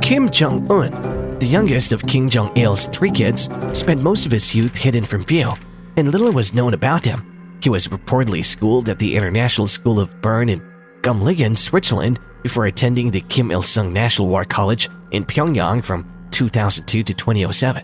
Kim Jong Un, the youngest of Kim Jong Il's three kids, spent most of his youth hidden from view, and little was known about him. He was reportedly schooled at the International School of Berne in Gümligen, Switzerland, before attending the Kim Il-sung National War College in Pyongyang from 2002 to 2007.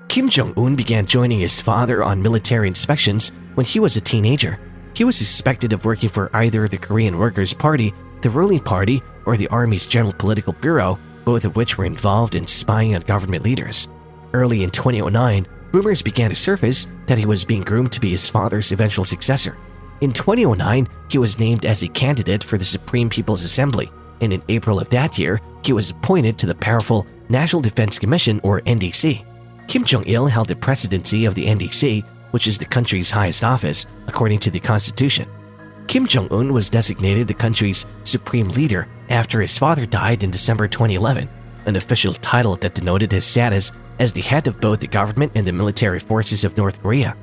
Kim Jong Un began joining his father on military inspections when he was a teenager. He was suspected of working for either the Korean Workers' Party, the ruling party, or the Army's General Political Bureau, both of which were involved in spying on government leaders. Early in 2009, rumors began to surface that he was being groomed to be his father's eventual successor. In 2009, he was named as a candidate for the Supreme People's Assembly, and in April of that year, he was appointed to the powerful National Defense Commission, or NDC. Kim Jong Il held the presidency of the NDC, which is the country's highest office, according to the constitution. Kim Jong Un was designated the country's supreme leader after his father died in December 2011, an official title that denoted his status as the head of both the government and the military forces of North Korea.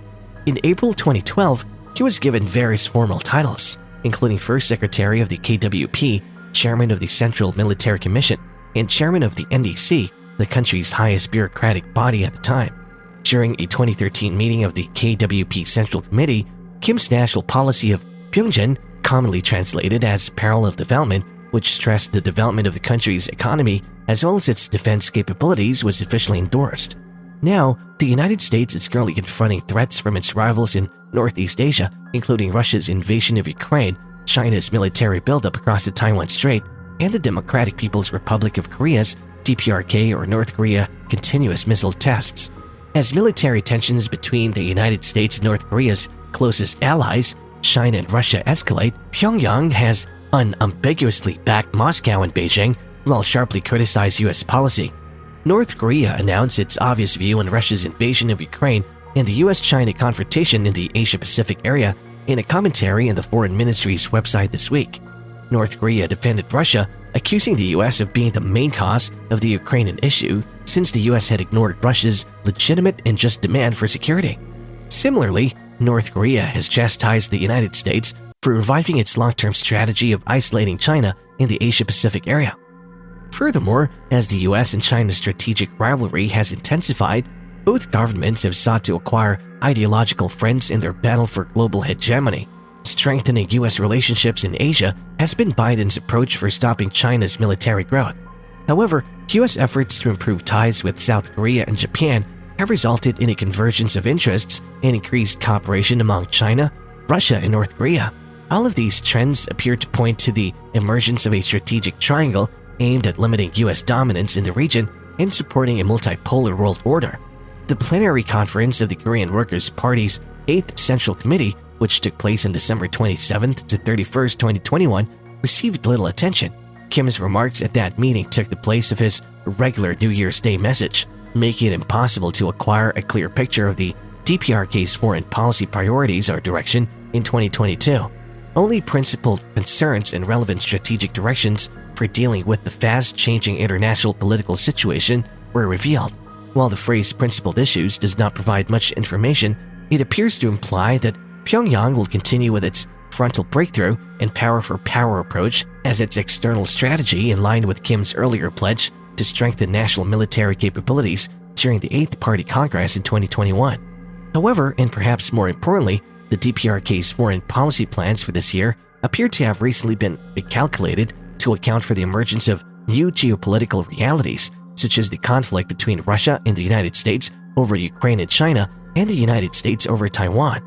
In April 2012, he was given various formal titles, including First Secretary of the KWP, Chairman of the Central Military Commission, and Chairman of the NDC, the country's highest bureaucratic body at the time. During a 2013 meeting of the KWP Central Committee, Kim's national policy of Pyongyang, commonly translated as parallel development, which stressed the development of the country's economy as well as its defense capabilities, was officially endorsed. Now, the United States is currently confronting threats from its rivals in Northeast Asia, including Russia's invasion of Ukraine, China's military buildup across the Taiwan Strait, and the Democratic People's Republic of Korea's DPRK, or North Korea continuous missile tests. As military tensions between the United States and North Korea's closest allies, China and Russia, escalate, Pyongyang has unambiguously backed Moscow and Beijing while sharply criticized U.S. policy. North Korea announced its obvious view on Russia's invasion of Ukraine and the U.S.-China confrontation in the Asia-Pacific area in a commentary on the Foreign Ministry's website this week. North Korea defended Russia, accusing the U.S. of being the main cause of the Ukrainian issue since the U.S. had ignored Russia's legitimate and just demand for security. Similarly, North Korea has chastised the United States for reviving its long-term strategy of isolating China in the Asia-Pacific area. Furthermore, as the US and China's strategic rivalry has intensified, both governments have sought to acquire ideological friends in their battle for global hegemony. Strengthening US relationships in Asia has been Biden's approach for stopping China's military growth. However, US efforts to improve ties with South Korea and Japan have resulted in a convergence of interests and increased cooperation among China, Russia, and North Korea. All of these trends appear to point to the emergence of a strategic triangle aimed at limiting US dominance in the region and supporting a multipolar world order. The plenary conference of the Korean Workers' Party's 8th Central Committee, which took place on December 27th to 31st, 2021, received little attention. Kim's remarks at that meeting took the place of his regular New Year's Day message, making it impossible to acquire a clear picture of the DPRK's foreign policy priorities or direction in 2022. Only principled concerns and relevant strategic directions for dealing with the fast-changing international political situation were revealed. While the phrase principled issues does not provide much information, it appears to imply that Pyongyang will continue with its frontal breakthrough and power-for-power approach as its external strategy, in line with Kim's earlier pledge to strengthen national military capabilities during the 8th Party Congress in 2021. However, and perhaps more importantly, the DPRK's foreign policy plans for this year appear to have recently been recalculated to account for the emergence of new geopolitical realities, such as the conflict between Russia and the United States over Ukraine and China, and the United States over Taiwan.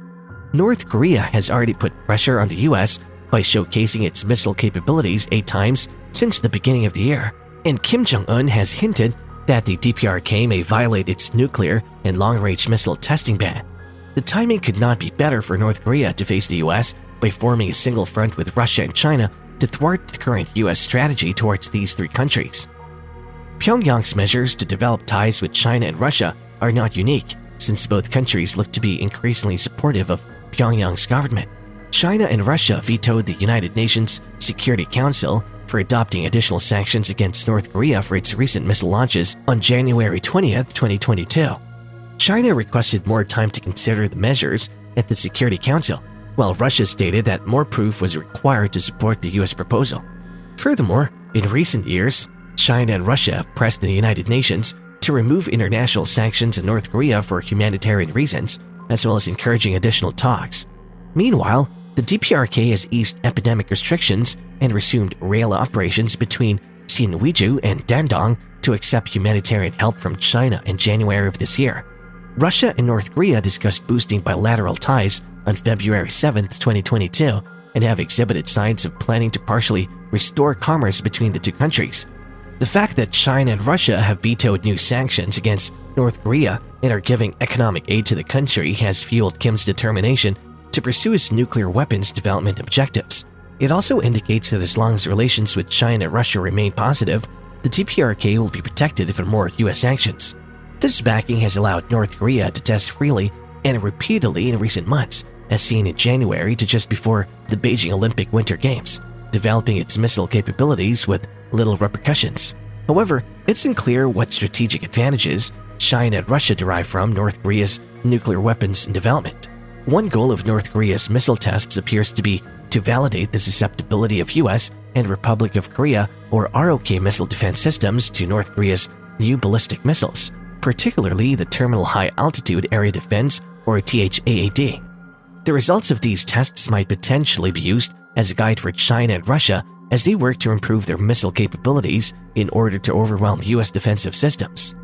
North Korea has already put pressure on the US by showcasing its missile capabilities 8 times since the beginning of the year, and Kim Jong Un has hinted that the DPRK may violate its nuclear and long-range missile testing ban. The timing could not be better for North Korea to face the US by forming a single front with Russia and China to thwart the current US strategy towards these 3 countries. Pyongyang's measures to develop ties with China and Russia are not unique, since both countries look to be increasingly supportive of Pyongyang's government. China and Russia vetoed the United Nations Security Council for adopting additional sanctions against North Korea for its recent missile launches on January 20th, 2022. China requested more time to consider the measures at the Security Council, while Russia stated that more proof was required to support the US proposal. Furthermore, in recent years, China and Russia have pressed the United Nations to remove international sanctions on North Korea for humanitarian reasons, as well as encouraging additional talks. Meanwhile, the DPRK has eased epidemic restrictions and resumed rail operations between Xinhuiju and Dandong to accept humanitarian help from China in January of this year. Russia and North Korea discussed boosting bilateral ties on February 7, 2022, and have exhibited signs of planning to partially restore commerce between the two countries. The fact that China and Russia have vetoed new sanctions against North Korea and are giving economic aid to the country has fueled Kim's determination to pursue his nuclear weapons development objectives. It also indicates that as long as relations with China and Russia remain positive, the DPRK will be protected from more US sanctions. This backing has allowed North Korea to test freely and repeatedly in recent months, as seen in January to just before the Beijing Olympic Winter Games, developing its missile capabilities with little repercussions. However, it's unclear what strategic advantages China and Russia derive from North Korea's nuclear weapons development. One goal of North Korea's missile tests appears to be to validate the susceptibility of US and Republic of Korea or ROK missile defense systems to North Korea's new ballistic missiles, particularly the Terminal High Altitude Area Defense or THAAD. The results of these tests might potentially be used as a guide for China and Russia as they work to improve their missile capabilities in order to overwhelm US defensive systems.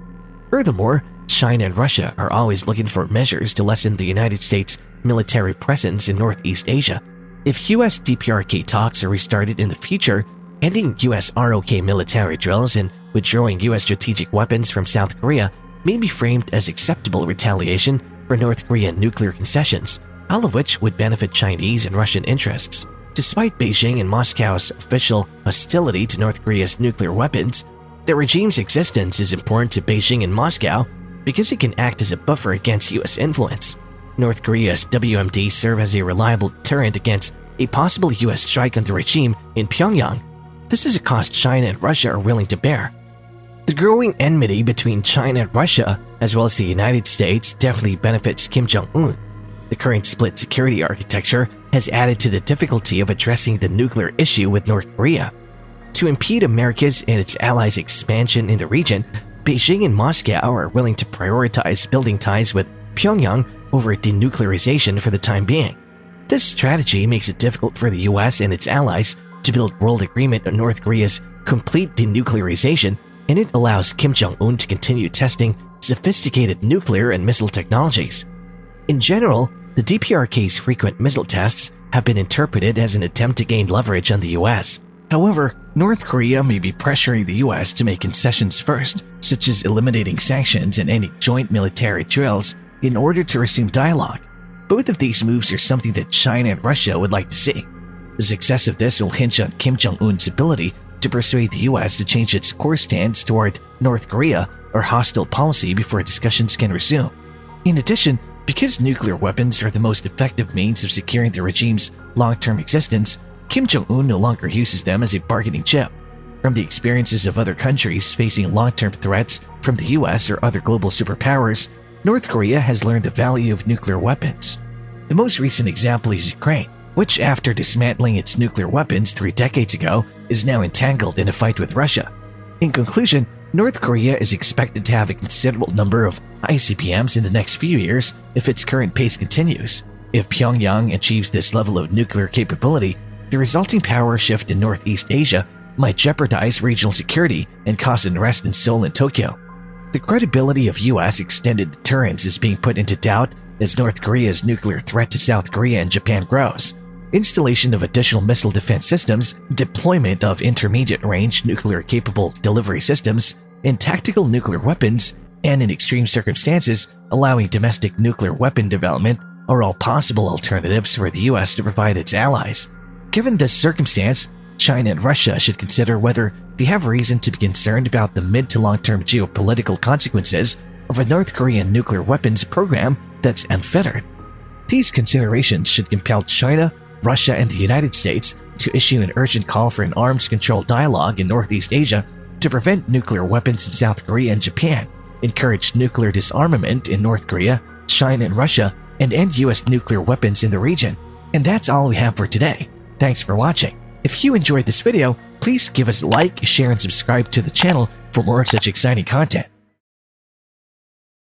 Furthermore, China and Russia are always looking for measures to lessen the United States' military presence in Northeast Asia. If US DPRK talks are restarted in the future, ending US ROK military drills and withdrawing US strategic weapons from South Korea may be framed as acceptable retaliation for North Korean nuclear concessions, all of which would benefit Chinese and Russian interests. Despite Beijing and Moscow's official hostility to North Korea's nuclear weapons, the regime's existence is important to Beijing and Moscow because it can act as a buffer against US influence. North Korea's WMD serve as a reliable deterrent against a possible US strike on the regime in Pyongyang. This is a cost China and Russia are willing to bear. The growing enmity between China and Russia, as well as the United States, definitely benefits Kim Jong Un. The current split security architecture has added to the difficulty of addressing the nuclear issue with North Korea. To impede America's and its allies' expansion in the region, Beijing and Moscow are willing to prioritize building ties with Pyongyang over denuclearization for the time being. This strategy makes it difficult for the US and its allies to build world agreement on North Korea's complete denuclearization, and it allows Kim Jong Un to continue testing sophisticated nuclear and missile technologies. In general, the DPRK's frequent missile tests have been interpreted as an attempt to gain leverage on the US. However, North Korea may be pressuring the US to make concessions first, such as eliminating sanctions and ending joint military drills in order to resume dialogue. Both of these moves are something that China and Russia would like to see. The success of this will hinge on Kim Jong Un's ability to persuade the US to change its core stance toward North Korea or hostile policy before discussions can resume. In addition, because nuclear weapons are the most effective means of securing the regime's long-term existence, Kim Jong Un no longer uses them as a bargaining chip. From the experiences of other countries facing long-term threats from the US or other global superpowers, North Korea has learned the value of nuclear weapons. The most recent example is Ukraine, which after dismantling its nuclear weapons 3 decades ago is now entangled in a fight with Russia. In conclusion, North Korea is expected to have a considerable number of ICBMs in the next few years if its current pace continues. If Pyongyang achieves this level of nuclear capability, the resulting power shift in Northeast Asia might jeopardize regional security and cause unrest in Seoul and Tokyo. The credibility of US extended deterrence is being put into doubt as North Korea's nuclear threat to South Korea and Japan grows. Installation of additional missile defense systems, deployment of intermediate-range nuclear-capable delivery systems, and tactical nuclear weapons, and in extreme circumstances, allowing domestic nuclear weapon development are all possible alternatives for the US to provide its allies. Given this circumstance, China and Russia should consider whether they have reason to be concerned about the mid- to long-term geopolitical consequences of a North Korean nuclear weapons program that's unfettered. These considerations should compel China, Russia, and the United States to issue an urgent call for an arms control dialogue in Northeast Asia to prevent nuclear weapons in South Korea and Japan, encourage nuclear disarmament in North Korea, China, and Russia, and end US nuclear weapons in the region. And that's all we have for today. Thanks for watching. If you enjoyed this video, Please give us a like, share, and subscribe to the channel for more such exciting content.